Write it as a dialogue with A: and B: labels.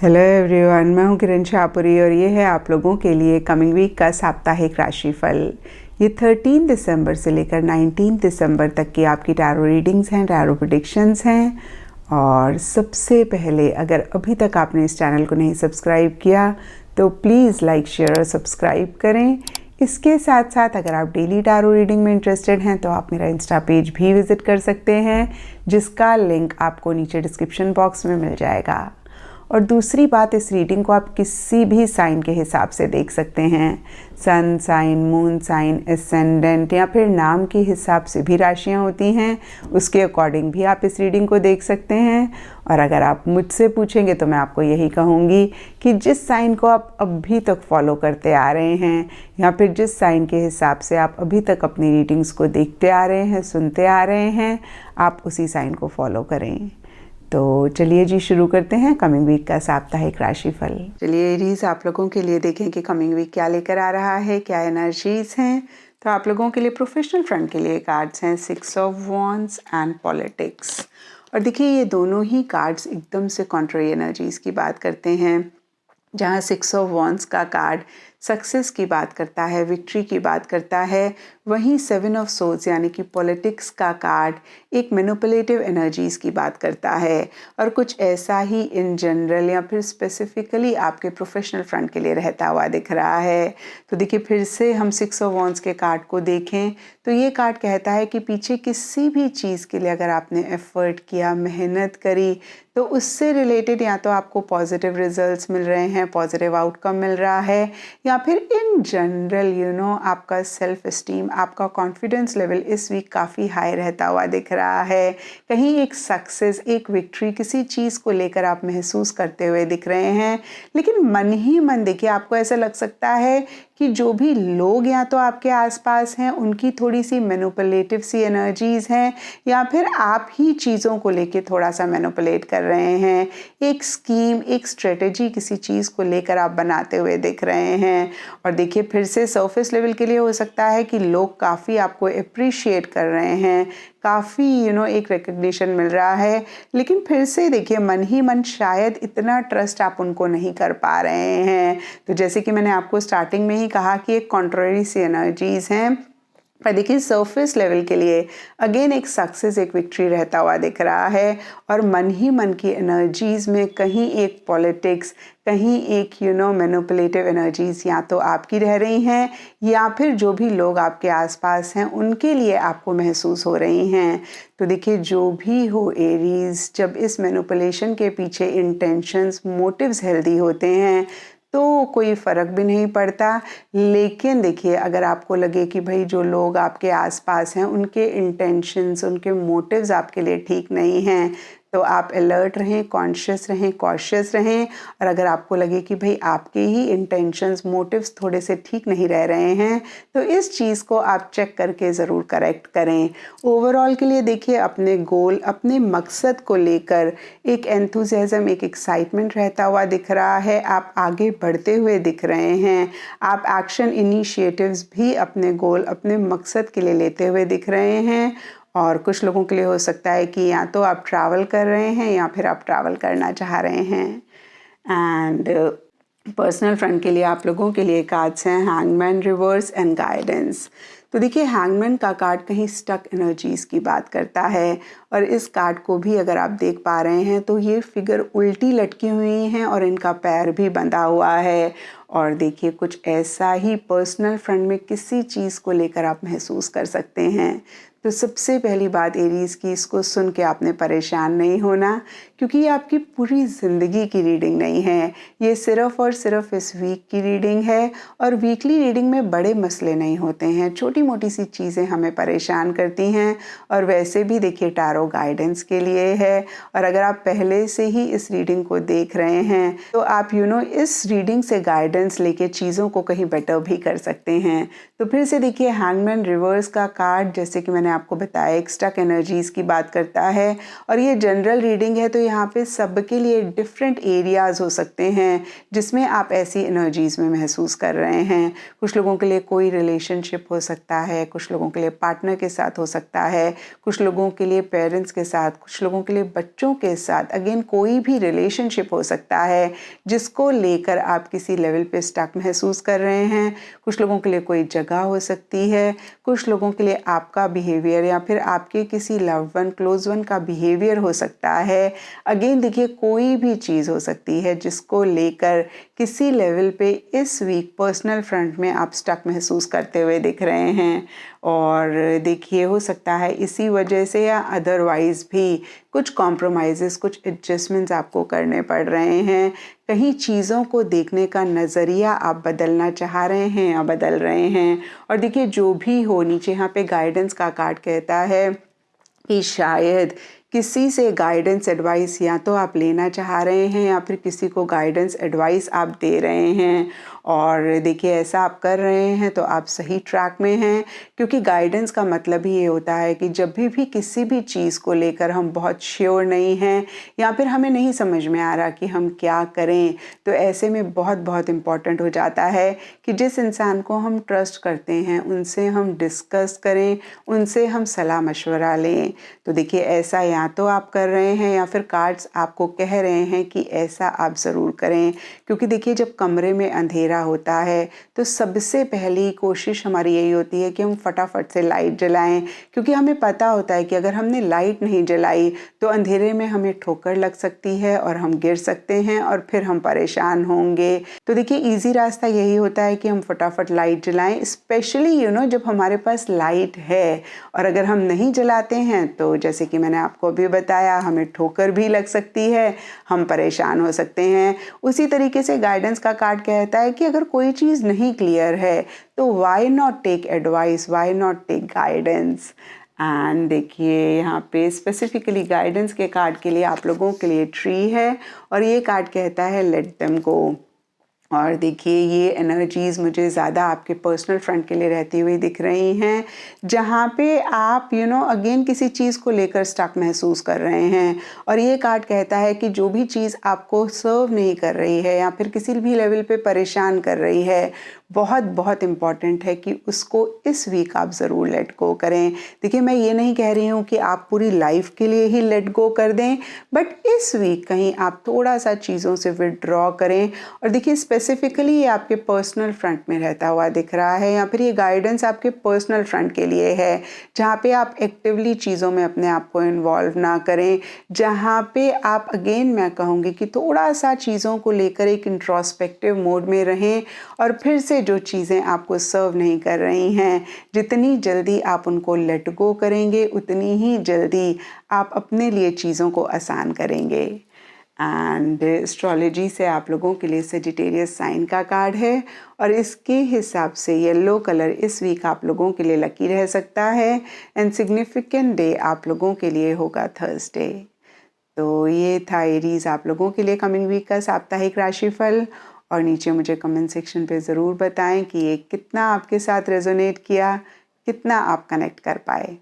A: Hello everyone, मैं हूं किरण शाहपुरी और ये है आप लोगों के लिए कमिंग वीक का साप्ताहिक राशिफल। ये 13 दिसंबर से लेकर 19 दिसंबर तक की आपकी टैरो रीडिंग्स हैं, टैरो प्रेडिक्शंस हैं। और सबसे पहले अगर अभी तक आपने इस चैनल को नहीं सब्सक्राइब किया तो प्लीज़ लाइक, शेयर और सब्सक्राइब करें। इसके साथ साथ अगर आप डेली टैरो रीडिंग में इंटरेस्टेड हैं तो आप मेरा इंस्टा पेज भी विज़िट कर सकते हैं, जिसका लिंक आपको नीचे डिस्क्रिप्शन बॉक्स में मिल जाएगा। और दूसरी बात, इस रीडिंग को आप किसी भी साइन के हिसाब से देख सकते हैं। Sun sign, moon sign, ascendant या फिर नाम के हिसाब से भी राशियां होती हैं, उसके अकॉर्डिंग भी आप इस रीडिंग को देख सकते हैं। और अगर आप मुझसे पूछेंगे तो मैं आपको यही कहूँगी कि जिस साइन को आप अभी तक फॉलो करते आ रहे हैं या फिर जिस साइन के हिसाब से आप अभी तक अपनी रीडिंग्स को देखते आ रहे हैं, सुनते आ रहे हैं, आप उसी साइन को फॉलो करें। तो चलिए जी, शुरू करते हैं कमिंग वीक का साप्ताहिक राशिफल। चलिए एरीज, आप लोगों के लिए देखें कि कमिंग वीक क्या लेकर आ रहा है, क्या एनर्जीज हैं। तो आप लोगों के लिए प्रोफेशनल फ्रंट के लिए कार्ड्स हैं 6 ऑफ वॉन्ड्स एंड पॉलिटिक्स। और देखिए, ये दोनों ही कार्ड्स एकदम से कॉन्ट्ररी एनर्जीज की बात करते हैं। जहाँ 6 ऑफ वॉन्ड्स का कार्ड सक्सेस की बात करता है, विक्ट्री की बात करता है, वहीं 7 ऑफ सोर्ड्स यानी कि पॉलिटिक्स का कार्ड एक मैनिपुलेटिव एनर्जीज की बात करता है। और कुछ ऐसा ही इन जनरल या फिर स्पेसिफिकली आपके प्रोफेशनल फ्रंट के लिए रहता हुआ दिख रहा है। तो देखिए, फिर से हम 6 ऑफ वॉन्ड्स के कार्ड को देखें तो ये कार्ड कहता है कि पीछे किसी भी चीज़ के लिए अगर आपने एफर्ट किया, मेहनत करी, तो उससे रिलेटेड या तो आपको पॉजिटिव रिजल्ट्स मिल रहे हैं, पॉजिटिव आउटकम मिल रहा है, या फिर इन जनरल आपका सेल्फ एस्टीम, आपका कॉन्फिडेंस लेवल इस वीक काफ़ी हाई रहता हुआ दिख रहा है। कहीं एक सक्सेस, एक विक्ट्री किसी चीज़ को लेकर आप महसूस करते हुए दिख रहे हैं। लेकिन मन ही मन देखिए, आपको ऐसा लग सकता है कि जो भी लोग या तो आपके आसपास हैं उनकी थोड़ी सी मैनिपुलेटिव सी एनर्जीज हैं, या फिर आप ही चीज़ों को लेके थोड़ा सा मैनिपुलेट कर रहे हैं। एक स्कीम, एक स्ट्रेटजी किसी चीज़ को लेकर आप बनाते हुए दिख रहे हैं। और देखिए, फिर से सरफेस लेवल के लिए हो सकता है कि लोग काफ़ी आपको अप्रिशिएट कर रहे हैं, काफ़ी एक रिकग्निशन मिल रहा है। लेकिन फिर से देखिए, मन ही मन शायद इतना ट्रस्ट आप उनको नहीं कर पा रहे हैं। तो जैसे कि मैंने आपको स्टार्टिंग में ही कहा कि एक कॉन्ट्ररी सी एनर्जीज हैं, पर देखिए सरफेस लेवल के लिए अगेन एक सक्सेस, एक विक्ट्री रहता हुआ दिख रहा है। और मन ही मन की एनर्जीज में कहीं एक पॉलिटिक्स, कहीं एक मैनिपुलेटिव एनर्जीज या तो आपकी रह रही हैं, या फिर जो भी लोग आपके आसपास हैं उनके लिए आपको महसूस हो रही हैं। तो देखिए, जो भी हो एरीज, जब इस मैनिपुलेशन के पीछे इंटेंशंस, मोटिव्स हेल्दी होते हैं तो कोई फ़र्क भी नहीं पड़ता। लेकिन देखिए, अगर आपको लगे कि भाई जो लोग आपके आसपास हैं उनके इंटेंशंस, उनके मोटिव्स आपके लिए ठीक नहीं हैं, तो आप अलर्ट रहें, कॉन्शियस रहें, कॉशियस रहें। और अगर आपको लगे कि भाई आपके ही इंटेंशंस, मोटिव्स थोड़े से ठीक नहीं रह रहे हैं, तो इस चीज़ को आप चेक करके ज़रूर करेक्ट करें। ओवरऑल के लिए देखिए, अपने गोल, अपने मकसद को लेकर एक एंथुसियाज्म, एक एक्साइटमेंट रहता हुआ दिख रहा है। आप आगे बढ़ते हुए दिख रहे हैं। आप एक्शन इनिशिएटिव्स भी अपने गोल, अपने मकसद के लिए लेते हुए दिख रहे हैं। और कुछ लोगों के लिए हो सकता है कि या तो आप ट्रैवल कर रहे हैं या फिर आप ट्रैवल करना चाह रहे हैं। एंड पर्सनल फ्रंट के लिए आप लोगों के लिए कार्ड्स हैं हैंगमैन, रिवर्स एंड गाइडेंस। तो देखिए, हैंगमैन का कार्ड कहीं स्टक एनर्जीज की बात करता है। और इस कार्ड को भी अगर आप देख पा रहे हैं तो ये फिगर उल्टी लटकी हुई हैं और इनका पैर भी बंधा हुआ है। और देखिए, कुछ ऐसा ही पर्सनल फ्रंट में किसी चीज़ को लेकर आप महसूस कर सकते हैं। तो सबसे पहली बात एरीज की, इसको सुन के आपने परेशान नहीं होना, क्योंकि ये आपकी पूरी ज़िंदगी की रीडिंग नहीं है। ये सिर्फ़ और सिर्फ इस वीक की रीडिंग है। और वीकली रीडिंग में बड़े मसले नहीं होते हैं, छोटी मोटी सी चीज़ें हमें परेशान करती हैं। और वैसे भी देखिए, टैरो गाइडेंस के लिए है। और अगर आप पहले से ही इस रीडिंग को देख रहे हैं तो आप इस रीडिंग से गाइडेंस लेके चीज़ों को कहीं बेटर भी कर सकते हैं। तो फिर से देखिए, हैंगमैन रिवर्स का कार्ड, जैसे कि मैंने मैंने आपको बताया एक स्टक एनर्जीज़ की बात करता है और ये जनरल रीडिंग है, तो यहाँ पे सबके लिए डिफरेंट एरियाज़ हो सकते हैं जिसमें आप ऐसी एनर्जीज़ में महसूस कर रहे हैं। कुछ लोगों के लिए कोई रिलेशनशिप हो सकता है, कुछ लोगों के लिए पार्टनर के साथ हो सकता है, कुछ लोगों के लिए पेरेंट्स के साथ, कुछ लोगों के लिए बच्चों के साथ। अगेन कोई भी रिलेशनशिप हो सकता है जिसको लेकर आप किसी लेवल पे स्टक महसूस कर रहे हैं। कुछ लोगों के लिए कोई जगह हो सकती है, कुछ लोगों के लिए आपका बिहेवियर या फिर आपके किसी लव वन क्लोज वन का बिहेवियर हो सकता है। अगेन देखिए कोई भी चीज़ हो सकती है जिसको लेकर किसी लेवल पे इस वीक पर्सनल फ्रंट में आप स्टक महसूस करते हुए दिख रहे हैं। और देखिए हो सकता है इसी वजह से या अदरवाइज़ भी कुछ कॉम्प्रोमाइज़ेस, कुछ एडजस्टमेंट्स आपको करने पड़ रहे हैं। कहीं चीज़ों को देखने का नज़रिया आप बदलना चाह रहे हैं या बदल रहे हैं। और देखिए जो भी हो, नीचे यहाँ पे गाइडेंस का कार्ड कहता है कि शायद किसी से गाइडेंस एडवाइस या तो आप लेना चाह रहे हैं या फिर किसी को गाइडेंस एडवाइस आप दे रहे हैं। और देखिए ऐसा आप कर रहे हैं तो आप सही ट्रैक में हैं, क्योंकि गाइडेंस का मतलब ही ये होता है कि जब भी किसी भी चीज़ को लेकर हम बहुत श्योर नहीं हैं या फिर हमें नहीं समझ में आ रहा कि हम क्या करें, तो ऐसे में बहुत बहुत इम्पॉर्टेंट हो जाता है कि जिस इंसान को हम ट्रस्ट करते हैं उनसे हम डिस्कस करें, उनसे हम सलाह मशवरा लें। तो देखिए ऐसा या तो आप कर रहे हैं या फिर कार्ड्स आपको कह रहे हैं कि ऐसा आप ज़रूर करें। क्योंकि देखिए जब कमरे में अंधेरा होता है तो सबसे पहली कोशिश हमारी यही होती है कि हम फटाफट से लाइट जलाएं, क्योंकि हमें पता होता है कि अगर हमने लाइट नहीं जलाई तो अंधेरे में हमें ठोकर लग सकती है और हम गिर सकते हैं और फिर हम परेशान होंगे। तो देखिए इजी रास्ता यही होता है कि हम फटाफट लाइट जलाएं, स्पेशली जब हमारे पास लाइट है। और अगर हम नहीं जलाते हैं तो जैसे कि मैंने आपको अभी बताया, हमें ठोकर भी लग सकती है, हम परेशान हो सकते हैं। उसी तरीके से गाइडेंस का कार्ड कहता है कि अगर कोई चीज़ नहीं क्लियर है तो why not take advice, why not take guidance. And देखिए यहाँ पे स्पेसिफिकली गाइडेंस के कार्ड के लिए आप लोगों के लिए ट्री है और ये कार्ड कहता है लेट देम गो। और देखिए ये एनर्जीज़ मुझे ज़्यादा आपके पर्सनल फ्रंट के लिए रहती हुई दिख रही हैं, जहाँ पे आप अगेन किसी चीज़ को लेकर स्टक महसूस कर रहे हैं। और ये कार्ड कहता है कि जो भी चीज़ आपको सर्व नहीं कर रही है या फिर किसी भी लेवल पे परेशान कर रही है, बहुत बहुत इम्पॉर्टेंट है कि उसको इस वीक आप ज़रूर लेट गो करें। देखिए मैं ये नहीं कह रही हूँ कि आप पूरी लाइफ के लिए ही लेट गो कर दें, बट इस वीक कहीं आप थोड़ा सा चीज़ों से विड्रॉ करें। और देखिए स्पेसिफिकली ये आपके पर्सनल फ्रंट में रहता हुआ दिख रहा है या फिर ये गाइडेंस आपके पर्सनल फ्रंट के लिए है, जहाँ पे आप एक्टिवली चीज़ों में अपने आप को इन्वॉल्व ना करें, जहाँ पे आप अगेन मैं कहूँगी कि थोड़ा सा चीज़ों को लेकर एक इंट्रोस्पेक्टिव मोड में रहें और फिर से जो चीज़ें आपको सर्व नहीं कर रही हैं, जितनी जल्दी आप उनको लेट गो करेंगे उतनी ही जल्दी आप अपने लिए चीज़ों को आसान करेंगे। एंड एस्ट्रोलॉजी से आप लोगों के लिए सेजिटेरियस साइन का कार्ड है और इसके हिसाब से येलो कलर इस वीक आप लोगों के लिए लकी रह सकता है एंड सिग्निफिकेंट डे आप लोगों के लिए होगा थर्सडे। तो ये था एरीज आप लोगों के लिए कमिंग वीक का साप्ताहिक राशिफल। और नीचे मुझे कमेंट सेक्शन पे ज़रूर बताएं कि ये कितना आपके साथ रेजोनेट किया, कितना आप कनेक्ट कर पाए।